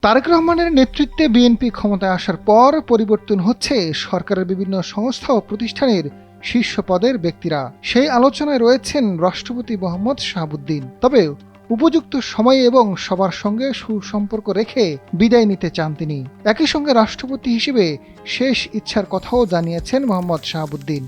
তারেক রহমানের নেতৃত্বে বিএনপি ক্ষমতায় আসার পর পরিবর্তন হচ্ছে সরকারের বিভিন্ন সংস্থা ও প্রতিষ্ঠানের শীর্ষ পদের ব্যক্তিরা। সেই আলোচনায় রয়েছেন রাষ্ট্রপতি মোহাম্মদ শাহাবুদ্দিন। তবে উপযুক্ত সময়ে এবং সবার সঙ্গে সুসম্পর্ক রেখে বিদায় নিতে চান তিনি। একই সঙ্গে রাষ্ট্রপতি হিসেবে শেষ ইচ্ছার কথাও জানিয়েছেন মোহাম্মদ শাহাবুদ্দিন।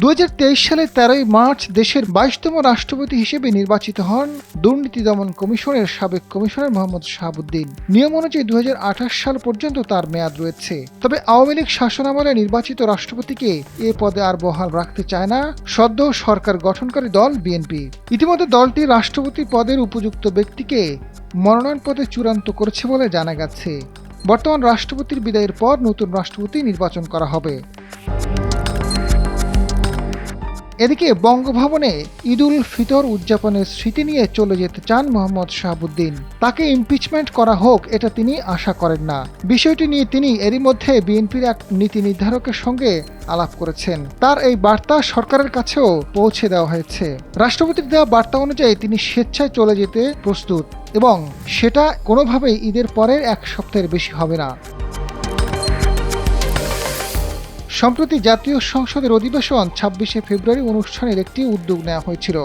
২০২৩ সালের ১৩ই মার্চ দেশের ২২তম রাষ্ট্রপতি হিসেবে নির্বাচিত হন দুর্নীতি দমন কমিশনের সাবেক কমিশনার মোহাম্মদ শাহাবুদ্দিন। নিয়ম অনুযায়ী ২০২৮ সাল পর্যন্ত তার মেয়াদ রয়েছে। তবে আওয়ামী লীগ শাসনামলে নির্বাচিত রাষ্ট্রপতিকে এ পদে আর বহাল রাখতে চায় না সদ্য সরকার গঠনকারী দল বিএনপি। ইতিমধ্যে দলটি রাষ্ট্রপতি পদের উপযুক্ত ব্যক্তিকে মনোনয়নপত্রে চূড়ান্ত করেছে বলে জানা গেছে। বর্তমান রাষ্ট্রপতির বিদায়ের পর নতুন রাষ্ট্রপতি নির্বাচন করা হবে। এদিকে বঙ্গভবনে ঈদুল ফিতর উদযাপনের স্মৃতি নিয়ে চলে যেতে চান মোহাম্মদ শাহাবুদ্দিন। তাকে ইমপিচমেন্ট করা হোক এটা তিনি আশা করেন না। বিষয়টি নিয়ে তিনি এরই মধ্যে বিএনপির এক নীতি নির্ধারকের সঙ্গে আলাপ করেছেন। তার এই বার্তা সরকারের কাছেও পৌঁছে দেওয়া হয়েছে। রাষ্ট্রপতির দেওয়া বার্তা অনুযায়ী তিনি স্বেচ্ছায় চলে যেতে প্রস্তুত এবং সেটা কোনোভাবেই ঈদের পরের এক সপ্তাহের বেশি হবে না। সম্প্রতি জাতীয় সংসদের অধিবেশন ২৬শে ফেব্রুয়ারি অনুষ্ঠানের একটি উদ্যোগ নেওয়া হয়েছিল।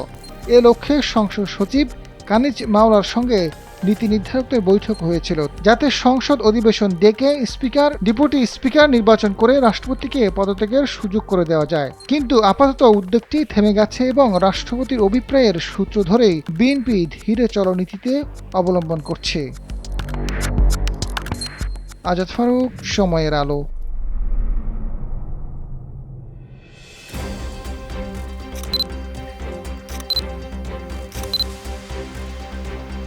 এ লক্ষ্যে সংসদ সচিব কানিজ মাওলার সঙ্গে নীতি নির্ধারকদের বৈঠক হয়েছিল, যাতে সংসদ অধিবেশন ডেকে স্পিকার, ডেপুটি স্পিকার নির্বাচন করে রাষ্ট্রপতিকে পদত্যাগের সুযোগ করে দেওয়া যায়। কিন্তু আপাতত উদ্যোগটি থেমে গেছে এবং রাষ্ট্রপতির অভিপ্রায়ের সূত্র ধরেই বিএনপি ধীরে চলনীতিতে অবলম্বন করছে। আজাদ ফারুক, সময়ের আলো।